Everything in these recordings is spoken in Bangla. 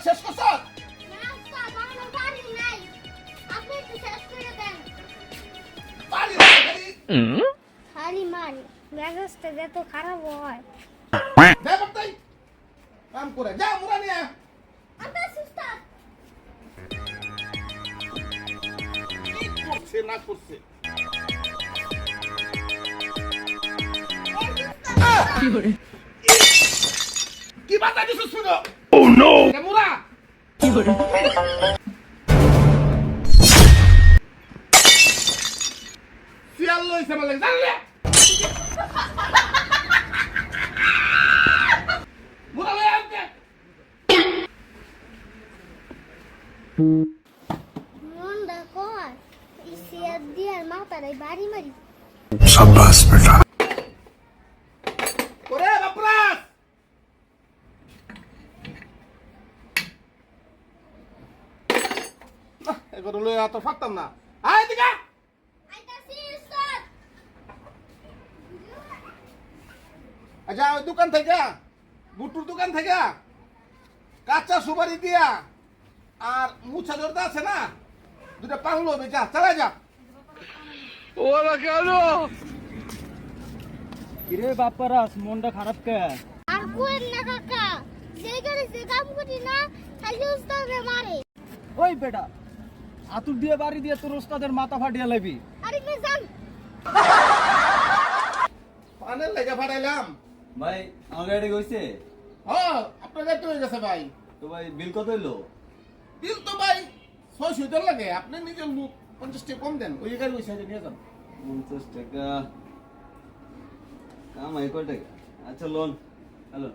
শেষ করছ? না উস্তাদ আমার বাড়ি নাই আপনি একটু শেষ করে দেন পারি না খালি খালি মারি মেজাজটা যত খারাপ হয় দে বাপতাই কাম করে যা মুরা নিয়ে আচ্ছা উস্তাদ কি করছে না করছে কি বাতা দিছিস শুনো ও নো মুরা কি করে সিয়াল লইছে মানে জানলে মুরা লই আনতে মনটা কয় ইসিয়াত দিয়ার মাথায় বাড়ি মারি शाबाश बेटा ওরে বাপরাস এগুলো লই তো ফাকতাম না আয় দিকা আইতাছি উস্তাদ আচ্ছা ওই দোকান থেকে বুটুর দোকান থেকে কাঁচা সুপারি দিয়া আর মুছা জর্দা আছে না দুটা পাংলো বেচা চালা যা ওরা কেন কিরে বাপ্পারাস মনটা খারাপ কে আর কোয়েন না কাকা যে গাড়ি যে কাম করি না খালি উস্তাদে মারে ওই বেটা আতুর দিয়ে বাড়ি দিয়ে তোর ওস্তাদের মাথা ফাটিয়ে লাবি আরে কে জান পানের লেগে ফাটাইলাম ভাই আমার গাড়ি গইছে হ্যাঁ আপনার গাড়ি হয়ে গেছে ভাই তো ভাই বিল কত হইলো বিল তো ভাই 600 লাগে আপনি নিজের মুখ 50 টাকা কম দেন ওই গাড়ি ওই সাইডে নিয়ে যান 50 টাকা কামাই কয় টাকা আচ্ছা লোন হ্যালো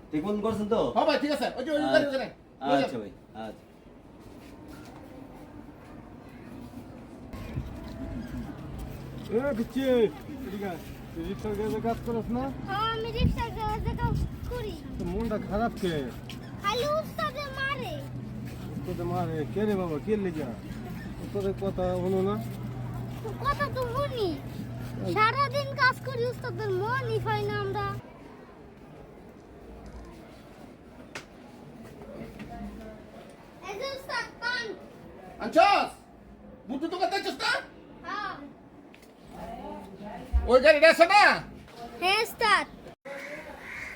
ঠিক মন করছেন তো হ্যাঁ ভাই ঠিক আছে ওই যে ওই গাড়ি ওখানে আচ্ছা ভাই আচ্ছা এ বিচ্ছি ঠিক আছে রিক্সার গাড়িতে কাজ করছ না হ্যাঁ আমি রিকশা গাড়িতে কাম করি তো মনটা খারাপ কে খালি উস্তাদে মারে তোদের মারে কে রে বাবা কে লেগা তোদের কথা হলো না তো কথা তো শুনি সারাদিন কাজ করি উস্তাদের মনই পাই না আমরা এই যে উস্তাদ পান আনছস বুটু তো কথা চেষ্টা হ্যাঁ ওই গাড়িটা আছে না হ্যাঁ উস্তাদ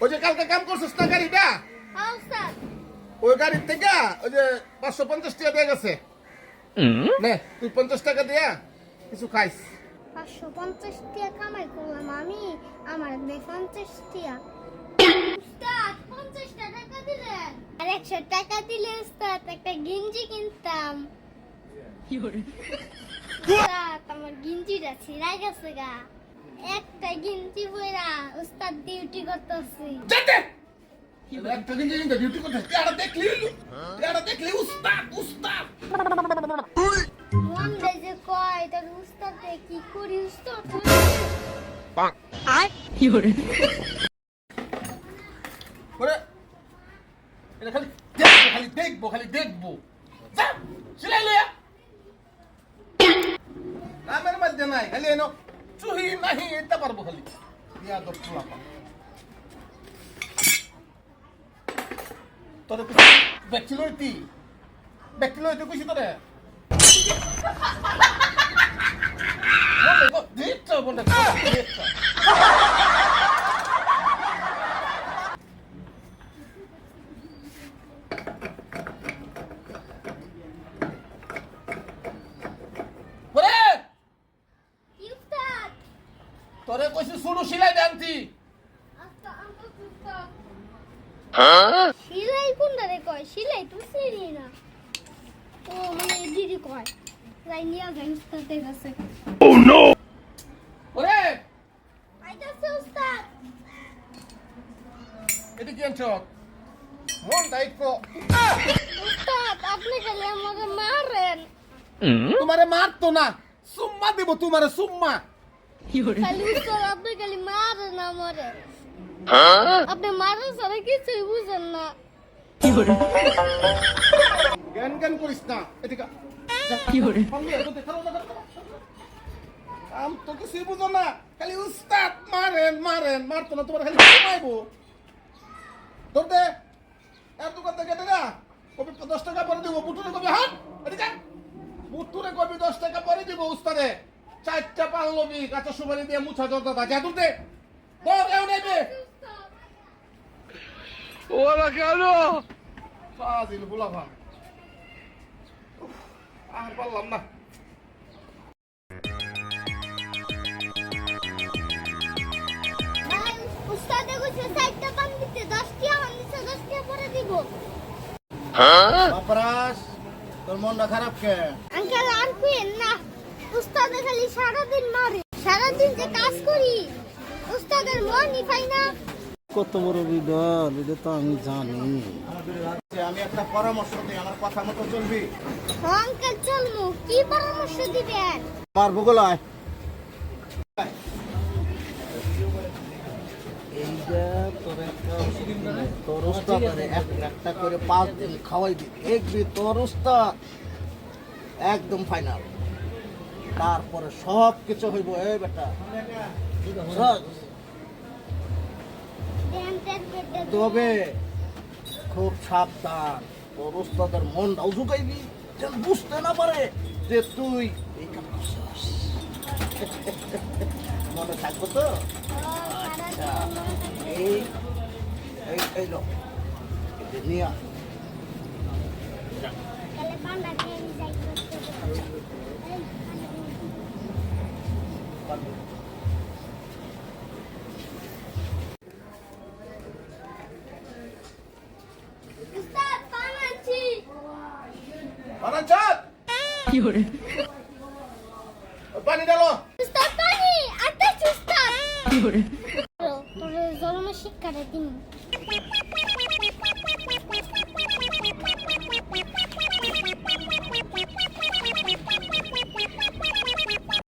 ওই যে কালকে কাম করছিস না গাড়িটা হ্যাঁ উস্তাদ ওই গাড়ির থেকে ওই যে 550 টাকা দিয়ে গেছে নে তুই 50 টাকা দিয়া কিছু খাইস 550 টাকা কামাই করলাম আমি আমার 50 টাকা উস্তাদ 50 টাকা দিলেন আর 100 টাকা দিলে উস্তাদ একটা গেঞ্জি কিনতাম উস্তাদ আমার গেঞ্জিটা ছিঁড়া গেছে গা একটা গেঞ্জি পরা উস্তাদ ডিউটি করতেছি যেতে একটা দিন যেদিন ডিউটি করতে এটা দেখলি উস্তাদ উস্তাদ মন যে কয় তোর উস্তাদ কি করি উস্তাদ ওরে এটা খালি দেখবো যা সিলাই লয়া নামের মধ্যে নাই খালি এনো চুহি নাহি এটা পারবো খালি ইয়া দর পোলাপা তোরে কিছু ব্যক্তিলইতি কইছি তোরে বলে উস্তাদ তোরে কইছি শুরু সিলাই দেনতি আচ্ছা আমরা উস্তাদ সিলাই কোনটা রে কয় সিলাই তো সিরি না ও মানে দিদি কয় যাই নিয়ে যাই উস্তাদের কাছে ওরে আইতাছে উস্তাদ এটা কি আনছ মন দায়িত্ব উস্তাদ আপনি খালি আমাকে মারেন তোমারে মারতো না সুম্মা দেব তোমারে সুম্মা খালি উস্তাদ আপনি খালি মারেন আমারে আপনি মারেন সারা কিছুই বুঝেন না জ্ঞান করিস না এদিকে আম তো কিছুই বুঝো না খালি উস্তাদ মারতো না তোমার খালি ঘুমাইবো ধরতে এর দোকান থেকে কেটে না কবি 10 টাকা পরে দিব বুটুরে কবি হাট এদিকে বুটুরে কবি 10 টাকা পরে দিব উস্তাদে 4টা পান লবি কাঁচা সুপারি দিয়ে মুছা জর্দা যা তুলতে বল এও নেবে ওরা কেন ফাজিল বুলাফা আর পারলাম না ভাই উস্তাদে কইছে 4টা পান দিতে 10 টাকা আনছে 10 টাকা পরে দিব বাপরাস তোর মনটা খারাপ কে আঙ্কেল আর কইেন না উস্তাদে খালি সারাদিন মারে সারাদিন যে কাজ করি উস্তাদের মনই পাই না কত বড় বিডল এটা তো আমি জানি আমি একটা পরামর্শ দিই আমার কথা মতো চলবি আঙ্কেল চলমু কি পরামর্শ দিবেন আমার ভূগোলায় এইটা তোর একটা তোর উস্তাদের একটা করে 5 দিন খাওয়াই দি দেখবি তোর উস্তাদ একদম ফাইনাল তারপরে সব কিছু হইব এই বেটা সব ডেন্টের পেটে তবে খুব সাবধান তোর উস্তাদের মনটাও ঝুঁকাইবি যেন বুঝতে না পারে যে তুই এই কাজ করছিস। মনে থাকবো তো আচ্ছা এই এই এই লোক এটা নিয়ে আয়। তাহলে পান্ডা নিয়ে যাই উস্তাদ পান আনছি আরাচাত কি হরে পানি ডালো উস্তাদ পানি আতে উস্তাদ কি করে তোরে জন্ম শিক্ষাটা দিন